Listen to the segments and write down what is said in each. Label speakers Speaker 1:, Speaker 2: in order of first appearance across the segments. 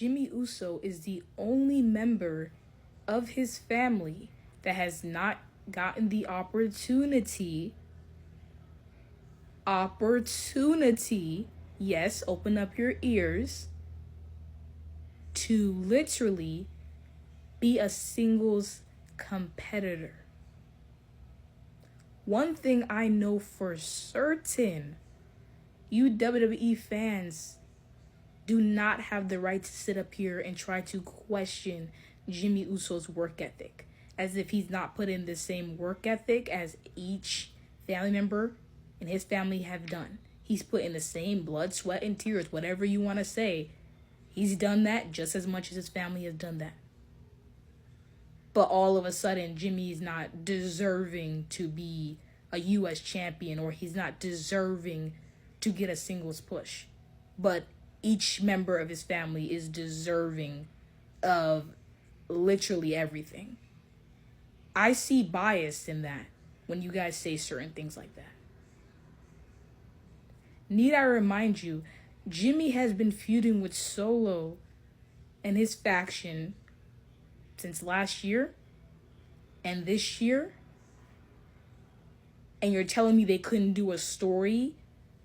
Speaker 1: Jimmy Uso is the only member of his family that has not gotten the opportunity, yes, open up your ears, to literally be a singles competitor. One thing I know for certain, you WWE fans do not have the right to sit up here and try to question Jimmy Uso's work ethic, as if he's not put in the same work ethic as each family member in his family have done. He's put in the same blood, sweat, and tears, whatever you want to say. He's done that just as much as his family has done that. But all of a sudden, Jimmy's not deserving to be a U.S. champion, or he's not deserving to get a singles push. But each member of his family is deserving of literally everything. I see bias in that when you guys say certain things like that. Need I remind you, Jimmy has been feuding with Solo and his faction since last year and this year, and you're telling me they couldn't do a story,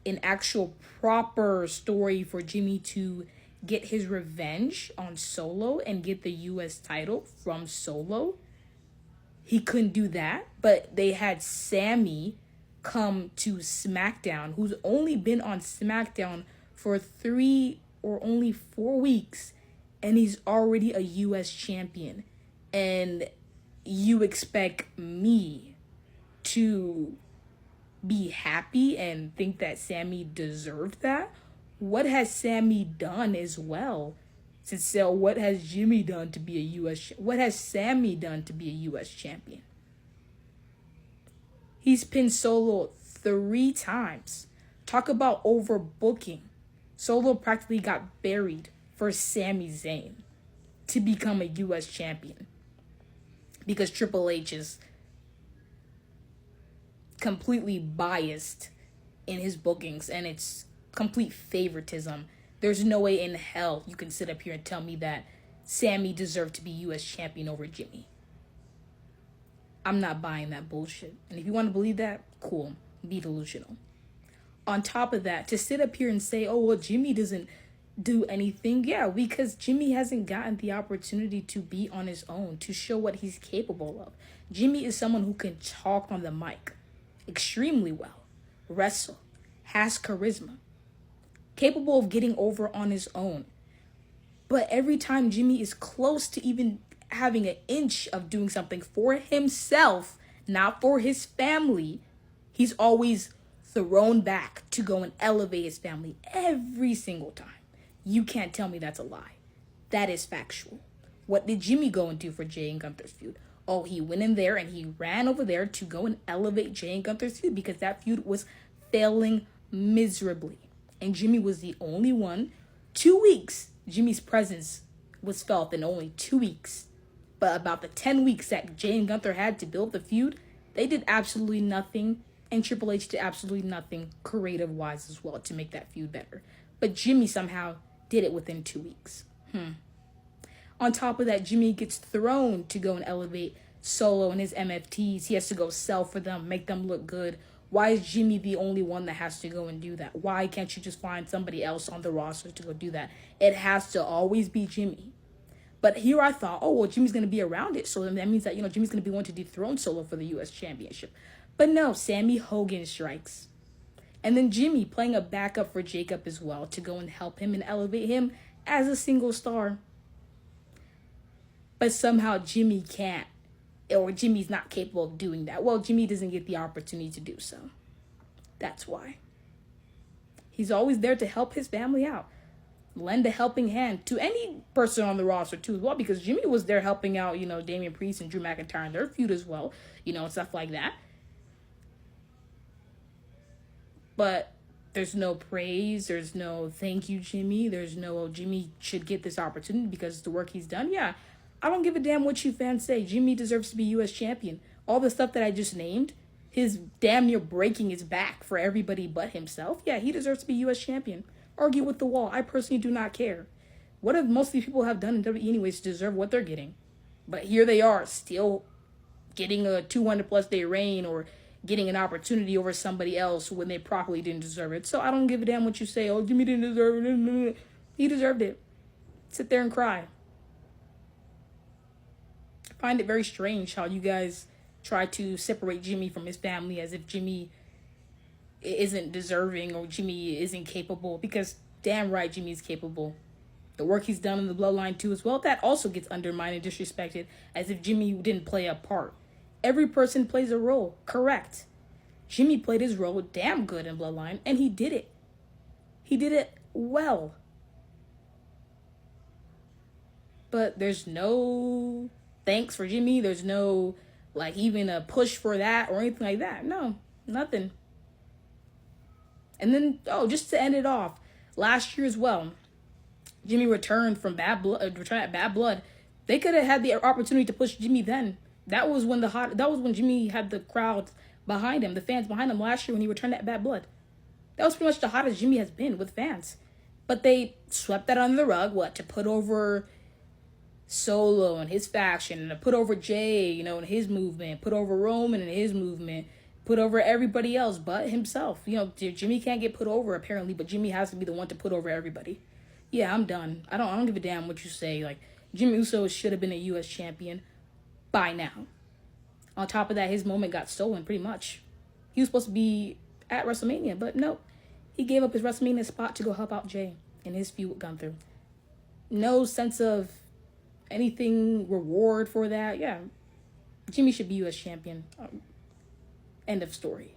Speaker 1: an actual proper story for Jimmy to get his revenge on Solo and get the US title from Solo? He couldn't do that, but they had Sammy come to SmackDown, who's only been on SmackDown for 3 or only 4 weeks, and he's already a US champion. And you expect me to be happy and think that Sammy deserved that? What has Sammy done as well? So what has Jimmy done to be a US? What has Sammy done to be a US champion? He's pinned Solo 3 times. Talk about overbooking. Solo practically got buried for Sami Zayn to become a US champion, because Triple H is completely biased in his bookings, and it's complete favoritism. There's no way in hell you can sit up here and tell me that Sammy deserved to be US champion over Jimmy. I'm not buying that bullshit. And if you want to believe that, cool, be delusional. On top of that, to sit up here and say, oh, well, Jimmy doesn't do anything. Yeah, because Jimmy hasn't gotten the opportunity to be on his own, to show what he's capable of. Jimmy is someone who can talk on the mic extremely well, wrestle, has charisma, capable of getting over on his own. But every time Jimmy is close to even having an inch of doing something for himself, not for his family, he's always thrown back to go and elevate his family every single time. You can't tell me that's a lie. That is factual. What did Jimmy go and do for Jay and Gunther's feud? Oh, he went in there and he ran over there to go and elevate Jay and Gunther's feud, because that feud was failing miserably. And Jimmy was the only one. 2 weeks, Jimmy's presence was felt in only 2 weeks. But about the 10 weeks that Jay and Gunther had to build the feud, they did absolutely nothing. And Triple H did absolutely nothing creative-wise as well to make that feud better. But Jimmy somehow did it within 2 weeks. On top of that, Jimmy gets thrown to go and elevate Solo and his MFTs. He has to go sell for them, make them look good. Why is Jimmy the only one that has to go and do that? Why can't you just find somebody else on the roster to go do that? It has to always be Jimmy. But here I thought, oh, well, Jimmy's going to be around it. So then that means that, Jimmy's going to be one to dethrone Solo for the U.S. Championship. But no, Sammy Hogan strikes. And then Jimmy playing a backup for Jacob as well to go and help him and elevate him as a single star. But somehow Jimmy can't, or Jimmy's not capable of doing that. Well, Jimmy doesn't get the opportunity to do so. That's why. He's always there to help his family out. Lend a helping hand to any person on the roster too as well, because Jimmy was there helping out, Damian Priest and Drew McIntyre in their feud as well, and stuff like that. But there's no praise, there's no thank you, Jimmy, there's no, oh, Jimmy should get this opportunity because of the work he's done. Yeah, I don't give a damn what you fans say. Jimmy deserves to be U.S. champion. All the stuff that I just named, his damn near breaking his back for everybody but himself. Yeah, he deserves to be U.S. champion. Argue with the wall. I personally do not care. What if most of these people have done in WWE anyways to deserve what they're getting? But here they are, still getting a 200+ day reign or getting an opportunity over somebody else when they properly didn't deserve it. So I don't give a damn what you say. Oh, Jimmy didn't deserve it. He deserved it. Sit there and cry. I find it very strange how you guys try to separate Jimmy from his family as if Jimmy isn't deserving or Jimmy isn't capable, because damn right Jimmy's capable. The work he's done in the bloodline too as well, that also gets undermined and disrespected as if Jimmy didn't play a part. Every person plays a role, correct. Jimmy played his role damn good in bloodline, and he did it. He did it well. But there's no thanks for Jimmy. There's no, like, even a push for that or anything like that. No, nothing. And then, just to end it off, last year as well, Jimmy returned from Bad Blood. They could have had the opportunity to push Jimmy then. That was when Jimmy had the crowd behind him, the fans behind him last year when he returned at Bad Blood. That was pretty much the hottest Jimmy has been with fans. But they swept that under the rug, to put over Solo and his faction, and to put over Jay, and his movement, put over Roman and his movement, put over everybody else but himself. Jimmy can't get put over apparently, but Jimmy has to be the one to put over everybody. Yeah, I'm done. I don't give a damn what you say. Like, Jimmy Uso should have been a U.S. champion by now. On top of that, his moment got stolen pretty much. He was supposed to be at WrestleMania, but nope. He gave up his WrestleMania spot to go help out Jay in his feud with Gunther. No sense of anything reward for that. Yeah, Jimmy should be U.S. champion. End of story.